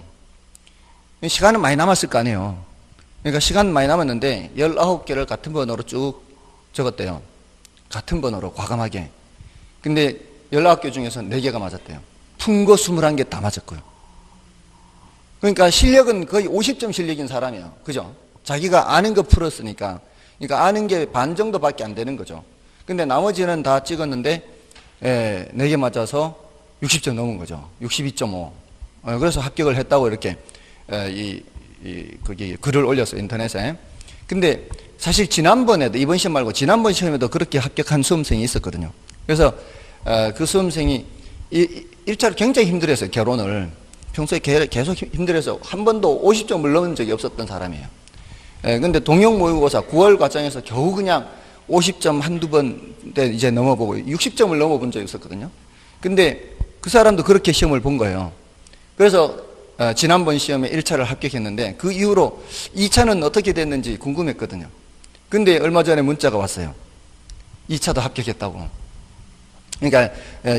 시간은 많이 남았을 거 아니에요. 그러니까 시간 많이 남았는데 19개를 같은 번호로 쭉 적었대요. 같은 번호로 과감하게. 근데 19개 중에서 4개가 맞았대요. 푼 거 21개 다 맞았고요. 그러니까 실력은 거의 50점 실력인 사람이에요. 그죠? 자기가 아는 거 풀었으니까. 그러니까 아는 게 반 정도밖에 안 되는 거죠. 근데 나머지는 다 찍었는데 4개 맞아서 60점 넘은 거죠. 62.5. 그래서 합격을 했다고 이렇게 거기 글을 올렸어요. 인터넷에. 근데 사실 지난번에도 이번 시험 말고 지난번 시험에도 그렇게 합격한 수험생이 있었거든요. 그래서 그 수험생이 1차로 굉장히 힘들어했어요. 결혼을. 평소에 계속 힘들어서 한 번도 50점을 넘은 적이 없었던 사람이에요. 근데 동영 모의고사 9월 과정에서 겨우 그냥 50점 한두 번 이제 넘어보고 60점을 넘어본 적이 있었거든요. 근데 그 사람도 그렇게 시험을 본 거예요. 그래서 지난번 시험에 1차를 합격했는데 그 이후로 2차는 어떻게 됐는지 궁금했거든요. 근데 얼마 전에 문자가 왔어요. 2차도 합격했다고. 그러니까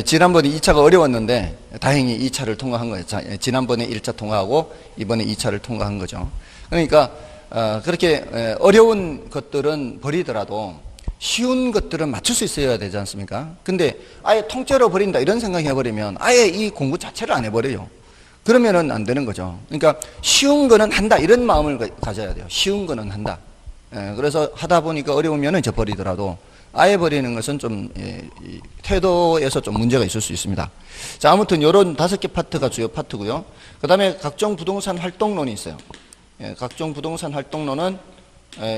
지난번에 2차가 어려웠는데 다행히 2차를 통과한 거예요. 지난번에 1차 통과하고 이번에 2차를 통과한 거죠. 그러니까 그렇게 어려운 것들은 버리더라도 쉬운 것들은 맞출 수 있어야 되지 않습니까? 근데 아예 통째로 버린다 이런 생각 해버리면 아예 이 공부 자체를 안 해버려요. 그러면은 안 되는 거죠. 그러니까 쉬운 거는 한다 이런 마음을 가져야 돼요. 쉬운 거는 한다. 그래서 하다 보니까 어려우면은 저 버리더라도 아예 버리는 것은 좀 태도에서 좀 문제가 있을 수 있습니다. 자, 아무튼 이런 5개 파트가 주요 파트고요. 그 다음에 각종 부동산 활동론이 있어요. 각종 부동산 활동론은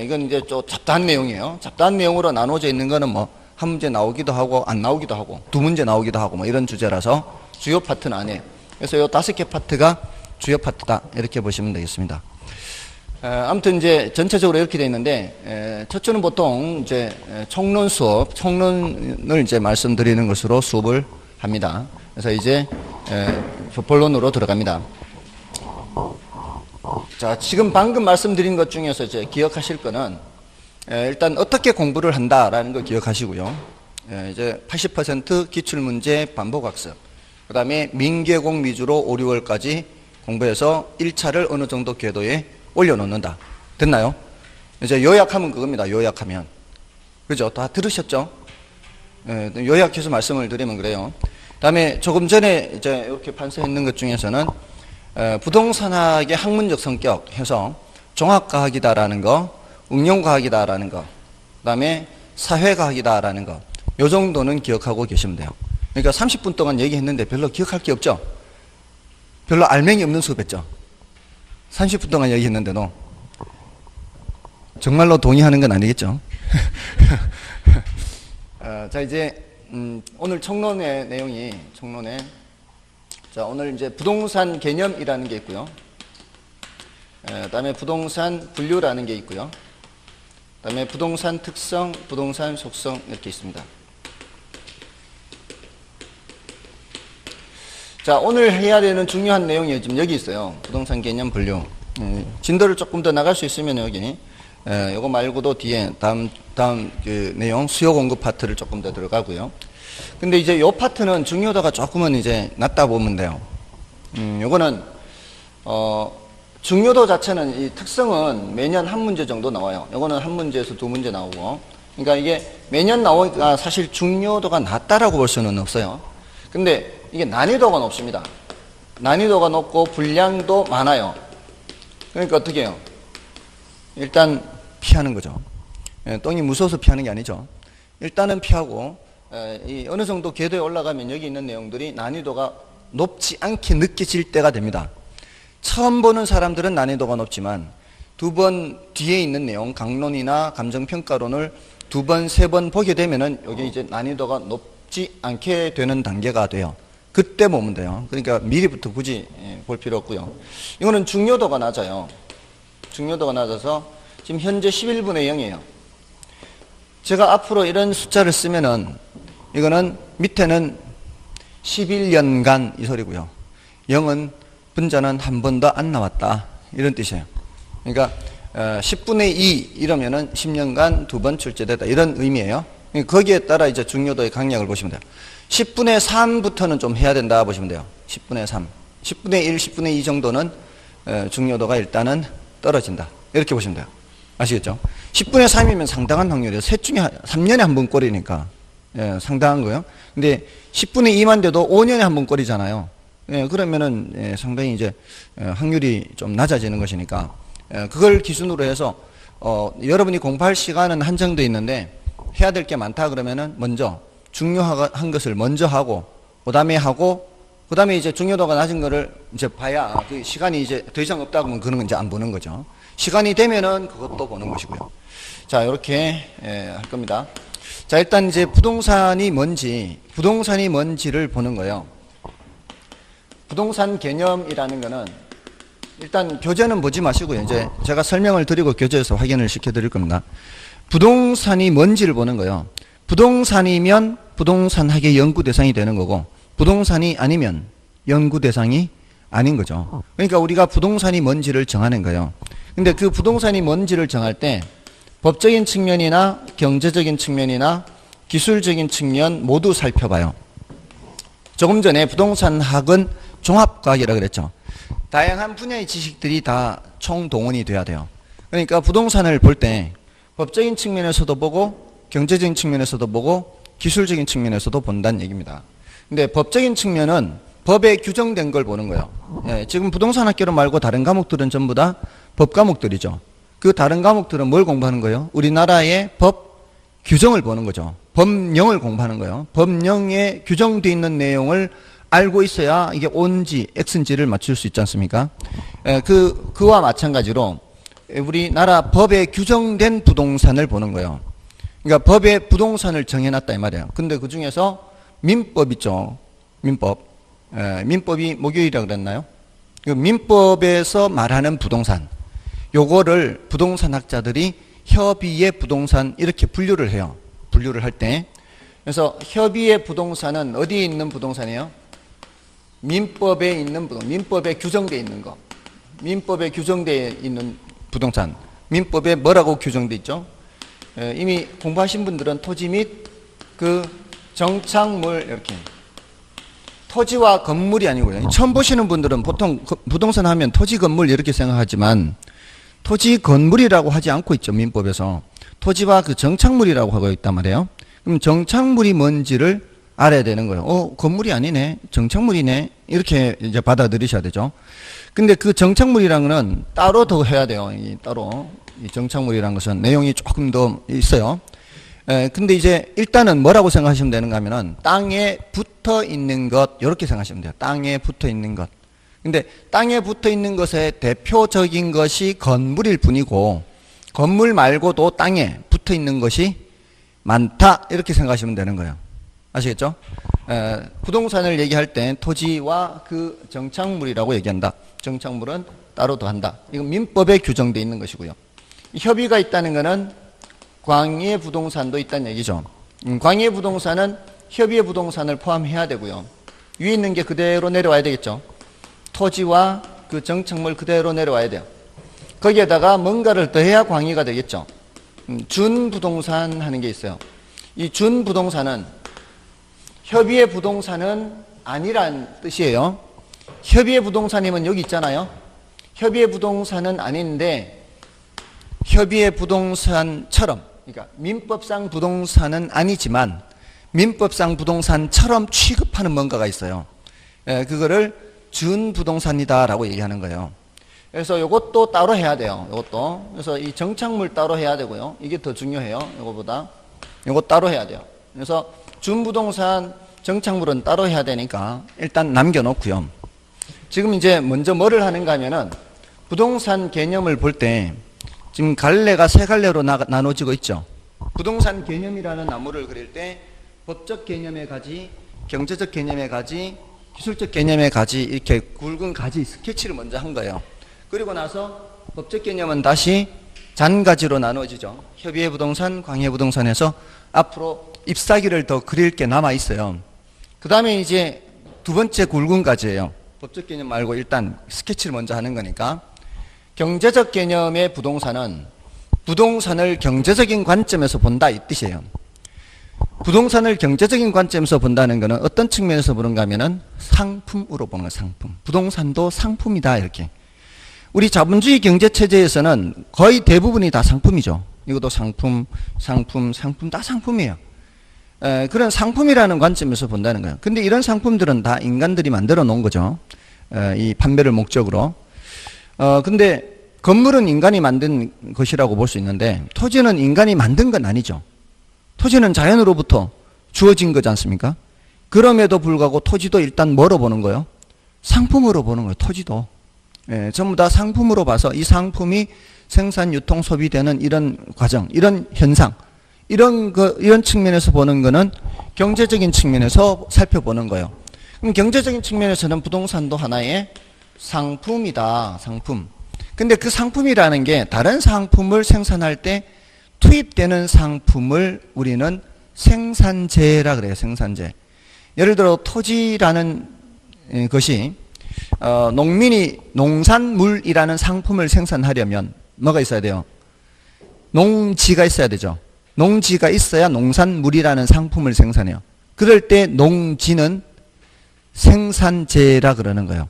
이건 이제 좀 잡다한 내용이에요. 잡다한 내용으로 나눠져 있는 거는 뭐 한 문제 나오기도 하고 안 나오기도 하고 2문제 나오기도 하고 뭐 이런 주제라서 주요 파트는 아니에요. 그래서 이 5개 파트가 주요 파트다 이렇게 보시면 되겠습니다. 아무튼 이제 전체적으로 이렇게 되어 있는데 첫 주는 보통 이제 총론 수업, 총론을 이제 말씀드리는 것으로 수업을 합니다. 그래서 이제 본론으로 들어갑니다. 자, 지금 방금 말씀드린 것 중에서 이제 기억하실 거는 일단 어떻게 공부를 한다라는 걸 기억하시고요. 이제 80% 기출문제 반복학습. 그 다음에 민계공 위주로 5, 6월까지 공부해서 1차를 어느 정도 궤도에 올려놓는다. 됐나요? 이제 요약하면 그겁니다. 요약하면. 그죠? 다 들으셨죠? 요약해서 말씀을 드리면 그래요. 그 다음에 조금 전에 이제 이렇게 판서했는 것 중에서는 부동산학의 학문적 성격 해서 종합과학이다라는 거, 응용과학이다라는 거, 그 다음에 사회과학이다라는 거, 요 정도는 기억하고 계시면 돼요. 그러니까 30분 동안 얘기했는데 별로 기억할 게 없죠? 별로 알맹이 없는 수업했죠? 30분 동안 얘기했는데도 정말로 동의하는 건 아니겠죠? 자, 이제 오늘 총론의 내용이 자, 오늘 이제 부동산 개념이라는 게 있고요. 그다음에 부동산 분류라는 게 있고요. 그다음에 부동산 특성, 부동산 속성 이렇게 있습니다. 자, 오늘 해야 되는 중요한 내용이 지금 여기 있어요. 부동산 개념 분류. 진도를 조금 더 나갈 수 있으면 여기 요거 말고도 뒤에 다음 그 내용 수요 공급 파트를 조금 더 들어가고요. 근데 이제 요 파트는 중요도가 조금은 이제 낮다 보면 돼요. 요거는 중요도 자체는 이 특성은 매년 한 문제 정도 나와요. 요거는 한 문제에서 두 문제 나오고, 그러니까 이게 매년 나오니까 사실 중요도가 낮다라고 볼 수는 없어요. 근데 이게 난이도가 높습니다. 난이도가 높고 분량도 많아요. 그러니까 어떻게 해요? 일단 피하는 거죠. 똥이 무서워서 피하는 게 아니죠. 일단은 피하고 이 어느 정도 궤도에 올라가면 여기 있는 내용들이 난이도가 높지 않게 느껴질 때가 됩니다. 처음 보는 사람들은 난이도가 높지만 두 번 뒤에 있는 내용, 강론이나 감정평가론을 두 번, 세 번 보게 되면은 여기 이제 난이도가 높지 않게 되는 단계가 돼요. 그때 보면 돼요. 그러니까 미리부터 굳이 볼 필요 없고요. 이거는 중요도가 낮아요. 중요도가 낮아서 지금 현재 11분의 0이에요. 제가 앞으로 이런 숫자를 쓰면은 이거는 밑에는 11년간 이 소리고요. 0은 분자는 한 번도 안 나왔다. 이런 뜻이에요. 그러니까 10분의 2 이러면은 10년간 두 번 출제됐다. 이런 의미예요. 거기에 따라 이제 중요도의 강약을 보시면 돼요. 10분의 3부터는 좀 해야 된다 보시면 돼요. 10분의 3. 10분의 1, 10분의 2 정도는 중요도가 일단은 떨어진다. 이렇게 보시면 돼요. 아시겠죠? 10분의 3이면 상당한 확률이에요. 셋 중에 3년에 한 번 꼴이니까. 상당한 거예요. 근데 10분의 2만 돼도 5년에 한 번 꼴이잖아요. 그러면은 상당히 이제 확률이 좀 낮아지는 것이니까 그걸 기준으로 해서 여러분이 공부할 시간은 한정되어 있는데 해야 될 게 많다 그러면은 먼저 중요한 것을 먼저 하고 그다음에 이제 중요도가 낮은 거를 이제 봐야 그 시간이 이제 더 이상 없다 그러면 그런 건 이제 안 보는 거죠. 시간이 되면은 그것도 보는 것이고요. 자, 이렇게 할 겁니다. 자, 일단 이제 부동산이 뭔지를 보는 거예요. 부동산 개념이라는 거는 일단 교재는 보지 마시고요. 이제 제가 설명을 드리고 교재에서 확인을 시켜 드릴 겁니다. 부동산이 뭔지를 보는 거예요. 부동산이면 부동산학의 연구 대상이 되는 거고, 부동산이 아니면 연구 대상이 아닌 거죠. 그러니까 우리가 부동산이 뭔지를 정하는 거예요. 근데 그 부동산이 뭔지를 정할 때 법적인 측면이나 경제적인 측면이나 기술적인 측면 모두 살펴봐요. 조금 전에 부동산학은 종합과학이라고 그랬죠. 다양한 분야의 지식들이 다 총동원이 돼야 돼요. 그러니까 부동산을 볼 때 법적인 측면에서도 보고 경제적인 측면에서도 보고 기술적인 측면에서도 본다는 얘기입니다. 근데 법적인 측면은 법에 규정된 걸 보는 거예요. 지금 부동산학개론 말고 다른 과목들은 전부 다 법 과목들이죠. 그 다른 과목들은 뭘 공부하는 거예요? 우리나라의 법 규정을 보는 거죠. 법령을 공부하는 거예요. 법령에 규정되어 있는 내용을 알고 있어야 이게 O인지 X인지를 맞출 수 있지 않습니까? 그와 마찬가지로 우리나라 법에 규정된 부동산을 보는 거예요. 그러니까 법에 부동산을 정해놨다 이 말이에요. 근데 그 중에서 민법 있죠. 민법. 민법이 목요일이라고 그랬나요? 그 민법에서 말하는 부동산. 요거를 부동산학자들이 협의의 부동산 이렇게 분류를 해요. 분류를 할 때. 그래서 협의의 부동산은 어디에 있는 부동산이에요? 민법에 있는 부동산. 민법에 규정되어 있는 거. 민법에 규정되어 있는 부동산. 민법에 뭐라고 규정되어 있죠? 이미 공부하신 분들은 토지 및 그 정착물 이렇게. 토지와 건물이 아니고요. 처음 보시는 분들은 보통 부동산 하면 토지 건물 이렇게 생각하지만 토지 건물이라고 하지 않고 있죠. 민법에서. 토지와 그 정착물이라고 하고 있단 말이에요. 그럼 정착물이 뭔지를 알아야 되는 거예요. 건물이 아니네. 정착물이네. 이렇게 이제 받아들이셔야 되죠. 근데 그 정착물이라는 거는 따로 더 해야 돼요. 따로. 이 정착물이라는 것은 내용이 조금 더 있어요. 근데 이제 일단은 뭐라고 생각하시면 되는가 하면은 땅에 붙어 있는 것, 이렇게 생각하시면 돼요. 땅에 붙어 있는 것. 근데 땅에 붙어 있는 것의 대표적인 것이 건물일 뿐이고, 건물 말고도 땅에 붙어 있는 것이 많다. 이렇게 생각하시면 되는 거예요. 아시겠죠? 부동산을 얘기할 때 토지와 그 정착물이라고 얘기한다. 정착물은 따로 더 한다. 이건 민법에 규정되어 있는 것이고요. 협의가 있다는 것은 광해 부동산도 있다는 얘기죠. 광해 부동산은 협의의 부동산을 포함해야 되고요. 위에 있는 게 그대로 내려와야 되겠죠. 토지와 그 정착물 그대로 내려와야 돼요. 거기에다가 뭔가를 더해야 광의가 되겠죠. 준부동산 하는 게 있어요. 이 준부동산은 협의의 부동산은 아니란 뜻이에요. 협의의 부동산이면 여기 있잖아요. 협의의 부동산은 아닌데 협의의 부동산처럼, 그러니까 민법상 부동산은 아니지만 민법상 부동산처럼 취급하는 뭔가가 있어요. 그거를 준부동산이다라고 얘기하는 거예요. 그래서 이것도 따로 해야 돼요. 이것도. 그래서 이 정착물 따로 해야 되고요. 이게 더 중요해요. 이거보다. 이거 따로 해야 돼요. 그래서 준부동산 정착물은 따로 해야 되니까 일단 남겨놓고요. 지금 이제 먼저 뭐를 하는가 하면은 부동산 개념을 볼 때 지금 갈래가 세 갈래로 나눠지고 있죠. 부동산 개념이라는 나무를 그릴 때 법적 개념의 가지, 경제적 개념의 가지, 기술적 개념의 가지, 이렇게 굵은 가지 스케치를 먼저 한 거예요. 그리고 나서 법적 개념은 다시 잔가지로 나눠지죠. 협의의 부동산, 광의의 부동산에서 앞으로 잎사귀를 더 그릴 게 남아 있어요. 그 다음에 이제 두 번째 굵은 가지예요. 법적 개념 말고 일단 스케치를 먼저 하는 거니까. 경제적 개념의 부동산은 부동산을 경제적인 관점에서 본다 이 뜻이에요. 부동산을 경제적인 관점에서 본다는 것은 어떤 측면에서 보는가 하면은 상품으로 보는 거예요. 상품. 부동산도 상품이다 이렇게. 우리 자본주의 경제체제에서는 거의 대부분이 다 상품이죠. 이것도 상품 다 상품이에요. 그런 상품이라는 관점에서 본다는 거예요. 근데 이런 상품들은 다 인간들이 만들어 놓은 거죠. 이 판매를 목적으로. 근데 건물은 인간이 만든 것이라고 볼 수 있는데 토지는 인간이 만든 건 아니죠. 토지는 자연으로부터 주어진 거지 않습니까? 그럼에도 불구하고 토지도 일단 뭐로 보는 거예요? 상품으로 보는 거예요. 토지도. 전부 다 상품으로 봐서 이 상품이 생산, 유통, 소비되는 이런 과정, 이런 현상, 이런 측면에서 보는 거는 경제적인 측면에서 살펴보는 거예요. 그럼 경제적인 측면에서는 부동산도 하나의 상품이다. 상품. 근데 그 상품이라는 게 다른 상품을 생산할 때 투입되는 상품을 우리는 생산재라 그래요. 생산재. 예를 들어 토지라는 것이 농민이 농산물이라는 상품을 생산하려면 뭐가 있어야 돼요? 농지가 있어야 되죠. 농지가 있어야 농산물이라는 상품을 생산해요. 그럴 때 농지는 생산재라 그러는 거예요.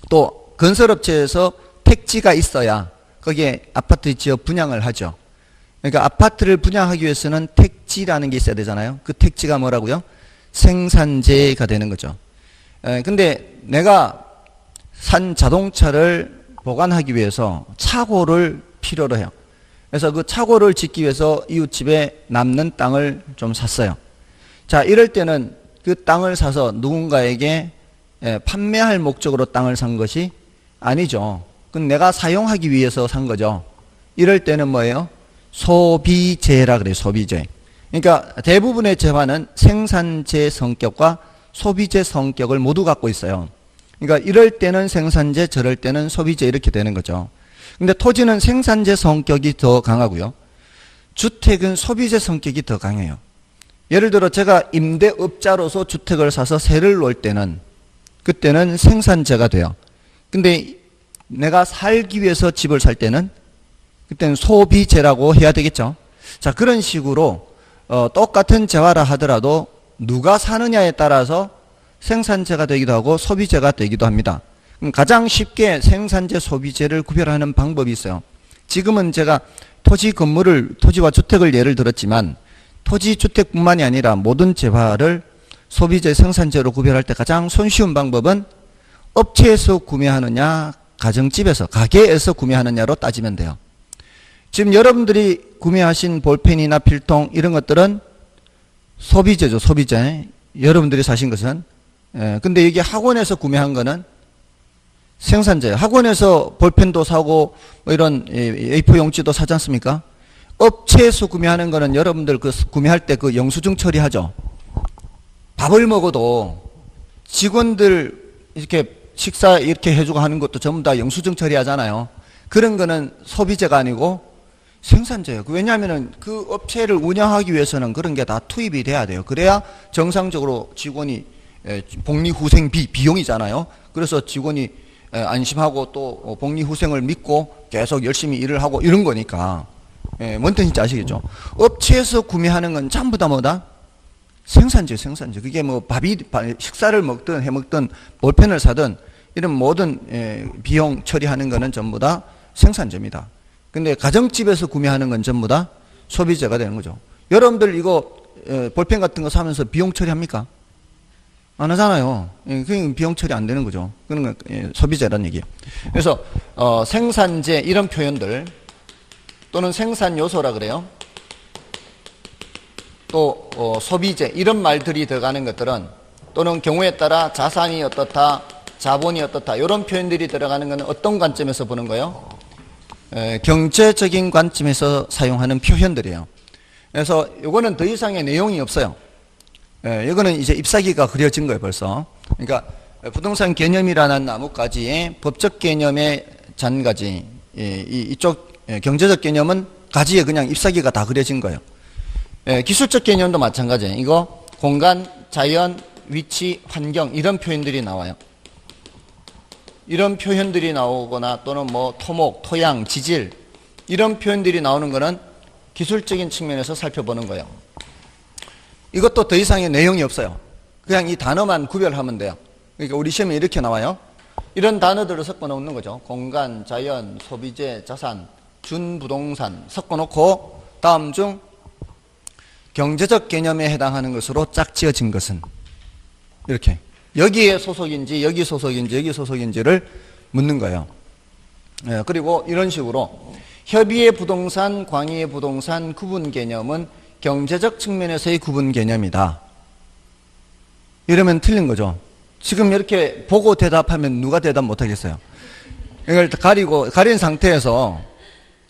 또 건설업체에서 택지가 있어야 거기에 아파트 지어 분양을 하죠. 그러니까 아파트를 분양하기 위해서는 택지라는 게 있어야 되잖아요. 그 택지가 뭐라고요? 생산재가 되는 거죠. 근데 내가 산 자동차를 보관하기 위해서 차고를 필요로 해요. 그래서 그 차고를 짓기 위해서 이웃집에 남는 땅을 좀 샀어요. 자, 이럴 때는 그 땅을 사서 누군가에게 판매할 목적으로 땅을 산 것이 아니죠. 그건 내가 사용하기 위해서 산 거죠. 이럴 때는 뭐예요? 소비재라 그래요. 소비재. 그러니까 대부분의 재화는 생산재 성격과 소비재 성격을 모두 갖고 있어요. 그러니까 이럴 때는 생산재, 저럴 때는 소비재 이렇게 되는 거죠. 근데 토지는 생산재 성격이 더 강하고요. 주택은 소비재 성격이 더 강해요. 예를 들어 제가 임대업자로서 주택을 사서 세를 놓을 때는 그때는 생산재가 돼요. 근데 내가 살기 위해서 집을 살 때는 그때는 소비재라고 해야 되겠죠. 자, 그런 식으로 똑같은 재화라 하더라도 누가 사느냐에 따라서 생산재가 되기도 하고 소비재가 되기도 합니다. 가장 쉽게 생산재, 소비재를 구별하는 방법이 있어요. 지금은 제가 토지와 주택을 예를 들었지만 토지, 주택뿐만이 아니라 모든 재화를 소비재, 생산재로 구별할 때 가장 손쉬운 방법은 업체에서 구매하느냐, 가정집에서, 가게에서 구매하느냐로 따지면 돼요. 지금 여러분들이 구매하신 볼펜이나 필통 이런 것들은 소비재죠. 소비재. 여러분들이 사신 것은. 근데 여기 학원에서 구매한 거는 생산재예요. 학원에서 볼펜도 사고 뭐 이런 A4 용지도 사지 않습니까? 업체에서 구매하는 거는 여러분들 그 구매할 때 그 영수증 처리하죠. 밥을 먹어도 직원들 이렇게 식사 이렇게 해주고 하는 것도 전부 다 영수증 처리하잖아요. 그런 거는 소비재가 아니고 생산재예요. 왜냐하면 그 업체를 운영하기 위해서는 그런 게 다 투입이 돼야 돼요. 그래야 정상적으로 직원이 복리후생비 비용이잖아요. 그래서 직원이 안심하고 또 복리후생을 믿고 계속 열심히 일을 하고 이런 거니까. 뭔 뜻인지 아시겠죠? 업체에서 구매하는 건 전부 다 뭐다? 생산재, 생산재. 그게 뭐 식사를 먹든 해먹든 볼펜을 사든 이런 모든 비용 처리하는 거는 전부 다 생산재입니다. 근데 가정집에서 구매하는 건 전부 다 소비재가 되는 거죠. 여러분들 이거 볼펜 같은 거 사면서 비용 처리합니까? 안 하잖아요. 그게 비용 처리 안 되는 거죠. 그런 건 소비재라는 얘기예요. 그래서 생산재 이런 표현들 또는 생산 요소라 그래요. 또 소비재 이런 말들이 들어가는 것들은 또는 경우에 따라 자산이 어떻다, 자본이 어떻다 이런 표현들이 들어가는 것은 어떤 관점에서 보는 거예요? 경제적인 관점에서 사용하는 표현들이에요. 그래서 이거는 더 이상의 내용이 없어요. 이거는 이제 잎사귀가 그려진 거예요, 벌써. 그러니까 부동산 개념이라는 나뭇가지의 법적 개념의 잔가지, 이쪽 경제적 개념은 가지에 그냥 잎사귀가 다 그려진 거예요. 기술적 개념도 마찬가지예요. 이거 공간, 자연, 위치, 환경 이런 표현들이 나와요. 이런 표현들이 나오거나 또는 뭐 토목, 토양, 지질 이런 표현들이 나오는 거는 기술적인 측면에서 살펴보는 거예요. 이것도 더 이상의 내용이 없어요. 그냥 이 단어만 구별하면 돼요. 그러니까 우리 시험에 이렇게 나와요. 이런 단어들을 섞어 놓는 거죠. 공간, 자연, 소비재, 자산, 준부동산 섞어 놓고 다음 중 경제적 개념에 해당하는 것으로 짝지어진 것은 이렇게 여기에 소속인지 여기 소속인지 여기 소속인지를 묻는 거예요. 그리고 이런 식으로 협의의 부동산, 광의의 부동산 구분 개념은 경제적 측면에서의 구분 개념이다. 이러면 틀린 거죠. 지금 이렇게 보고 대답하면 누가 대답 못하겠어요. 이걸 가린 상태에서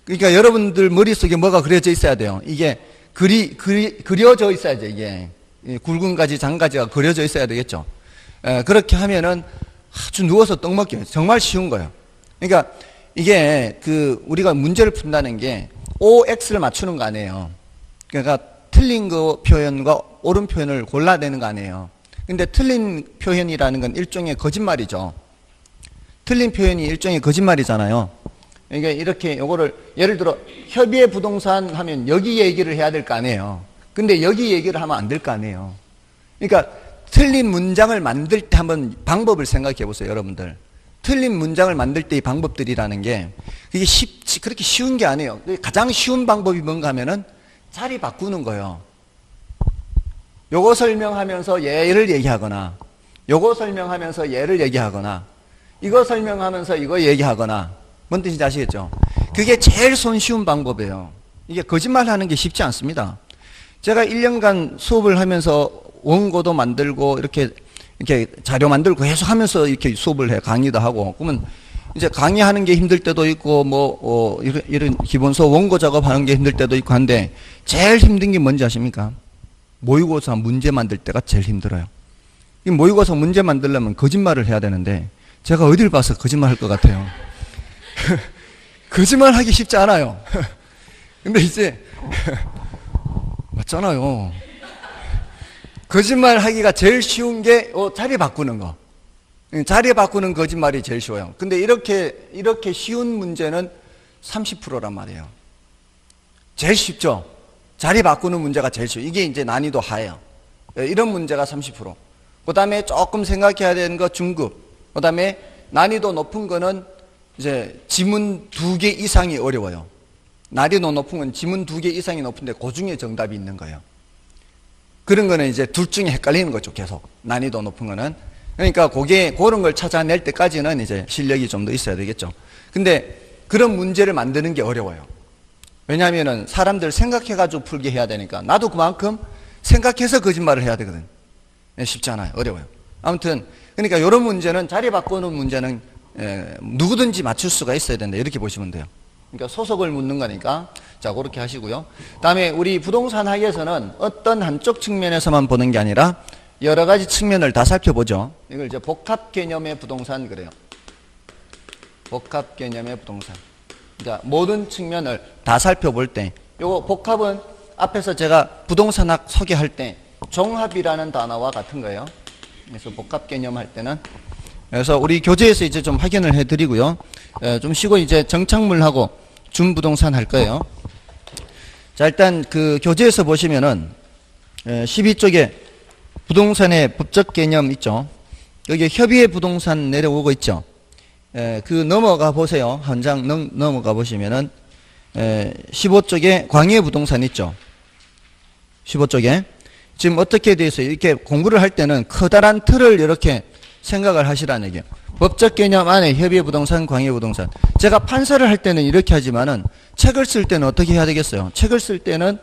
그러니까 여러분들 머릿속에 뭐가 그려져 있어야 돼요. 이게 그려져 있어야죠. 이게 굵은 가지, 장가지가 그려져 있어야 되겠죠. 그렇게 하면은 아주 누워서 떡 먹기 정말 쉬운 거예요. 그러니까 이게 우리가 문제를 푼다는 게 OX를 맞추는 거 아니에요. 그러니까 틀린 거 표현과 옳은 표현을 골라내는 거 아니에요. 근데 틀린 표현이라는 건 일종의 거짓말이죠. 틀린 표현이 일종의 거짓말이잖아요. 그러니까 이렇게 요거를 예를 들어 협의의 부동산 하면 여기 얘기를 해야 될 거 아니에요. 근데 여기 얘기를 하면 안 될 거 아니에요. 그러니까 틀린 문장을 만들 때 한번 방법을 생각해 보세요, 여러분들. 틀린 문장을 만들 때의 방법들이라는 게 그게 그렇게 쉬운 게 아니에요. 가장 쉬운 방법이 뭔가 하면은 자리 바꾸는 거예요. 요거 설명하면서 얘를 얘기하거나 요거 설명하면서 얘를 얘기하거나 이거 설명하면서 이거 얘기하거나 뭔 뜻인지 아시겠죠? 그게 제일 손쉬운 방법이에요. 이게 거짓말하는 게 쉽지 않습니다. 제가 1년간 수업을 하면서 원고도 만들고 이렇게 자료 만들고 계속 하면서 이렇게 수업을 해 강의도 하고 그러면 이제 강의하는 게 힘들 때도 있고 이런 기본 수업 원고 작업하는 게 힘들 때도 있고 한데 제일 힘든 게 뭔지 아십니까? 모의고사 문제 만들 때가 제일 힘들어요. 이 모의고사 문제 만들려면 거짓말을 해야 되는데 제가 어딜 봐서 거짓말 할 것 같아요. 거짓말 하기 쉽지 않아요. 근데 이제 맞잖아요. 거짓말 하기가 제일 쉬운 게 자리 바꾸는 거. 자리 바꾸는 거짓말이 제일 쉬워요. 근데 이렇게 쉬운 문제는 30%란 말이에요. 제일 쉽죠. 자리 바꾸는 문제가 제일 쉬워요. 이게 이제 난이도 하예요. 이런 문제가 30%. 그 다음에 조금 생각해야 되는 거 중급. 그 다음에 난이도 높은 거는 이제 지문 2개 이상이 어려워요. 난이도 높은 건 지문 2개 이상이 높은데 그 중에 정답이 있는 거예요. 그런 거는 이제 둘 중에 헷갈리는 거죠, 계속. 난이도 높은 거는. 그러니까 그런 걸 찾아낼 때까지는 이제 실력이 좀 더 있어야 되겠죠. 근데 그런 문제를 만드는 게 어려워요. 왜냐하면은 사람들 생각해가지고 풀게 해야 되니까. 나도 그만큼 생각해서 거짓말을 해야 되거든. 쉽지 않아요. 어려워요. 아무튼, 그러니까 이런 문제는 자리 바꾸는 문제는 누구든지 맞출 수가 있어야 된다. 이렇게 보시면 돼요. 그러니까 소속을 묻는 거니까. 자, 그렇게 하시고요. 다음에 우리 부동산 학에서는 어떤 한쪽 측면에서만 보는 게 아니라 여러 가지 측면을 다 살펴보죠. 이걸 이제 복합 개념의 부동산 그래요. 복합 개념의 부동산. 자, 모든 측면을 다 살펴볼 때, 요거 복합은 앞에서 제가 부동산학 소개할 때 종합이라는 단어와 같은 거예요. 그래서 복합 개념 할 때는 그래서 우리 교재에서 이제 좀 확인을 해드리고요. 좀 쉬고 이제 정착물하고 준부동산 할 거예요. 자, 일단 그 교재에서 보시면은 12쪽에 부동산의 법적 개념 있죠. 여기 협의의 부동산 내려오고 있죠. 그 넘어가 보세요. 한 장 넘어가 보시면은 15쪽에 광해 부동산 있죠. 15쪽에 지금 어떻게 돼 있어요? 이렇게 공부를 할 때는 커다란 틀을 이렇게 생각을 하시라는 얘기예요. 법적 개념 안에 협의의 부동산, 광해 부동산. 제가 판사를 할 때는 이렇게 하지만은 책을 쓸 때는 어떻게 해야 되겠어요? 책을 쓸 때는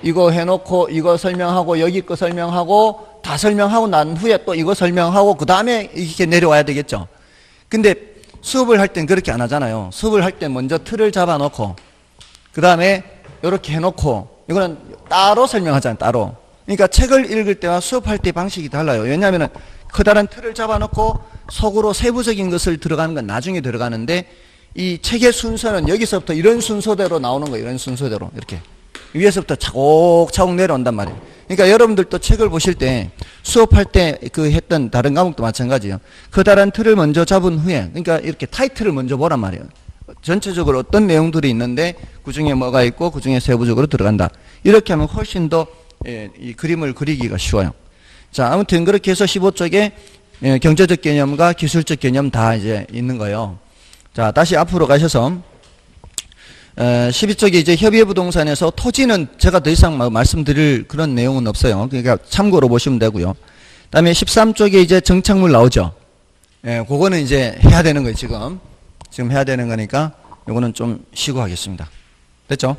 이거 해놓고 이거 설명하고 여기 거 설명하고 다 설명하고 난 후에 또 이거 설명하고 그 다음에 이렇게 내려와야 되겠죠. 근데 수업을 할 땐 그렇게 안 하잖아요. 수업을 할 때 먼저 틀을 잡아놓고 그 다음에 이렇게 해놓고 이거는 따로 설명하잖아요. 따로. 그러니까 책을 읽을 때와 수업할 때 방식이 달라요. 왜냐하면 커다란 틀을 잡아놓고 속으로 세부적인 것을 들어가는 건 나중에 들어가는데 이 책의 순서는 여기서부터 이런 순서대로 나오는 거예요. 이런 순서대로 이렇게 위에서부터 차곡차곡 내려온단 말이에요. 그러니까 여러분들도 책을 보실 때 수업할 때 그 했던 다른 과목도 마찬가지예요. 커다란 틀을 먼저 잡은 후에 그러니까 이렇게 타이틀을 먼저 보란 말이에요. 전체적으로 어떤 내용들이 있는데 그중에 뭐가 있고 그중에 세부적으로 들어간다. 이렇게 하면 훨씬 더 이 그림을 그리기가 쉬워요. 자, 아무튼 그렇게 해서 15쪽에 경제적 개념과 기술적 개념 다 이제 있는 거예요. 자, 다시 앞으로 가셔서 12쪽에 이제 협의의 부동산에서 토지는 제가 더 이상 말씀드릴 그런 내용은 없어요. 그러니까 참고로 보시면 되고요. 그다음에 13쪽에 이제 정착물 나오죠. 그거는 이제 해야 되는 거예요. 지금 해야 되는 거니까 요거는 좀 쉬고 하겠습니다. 됐죠?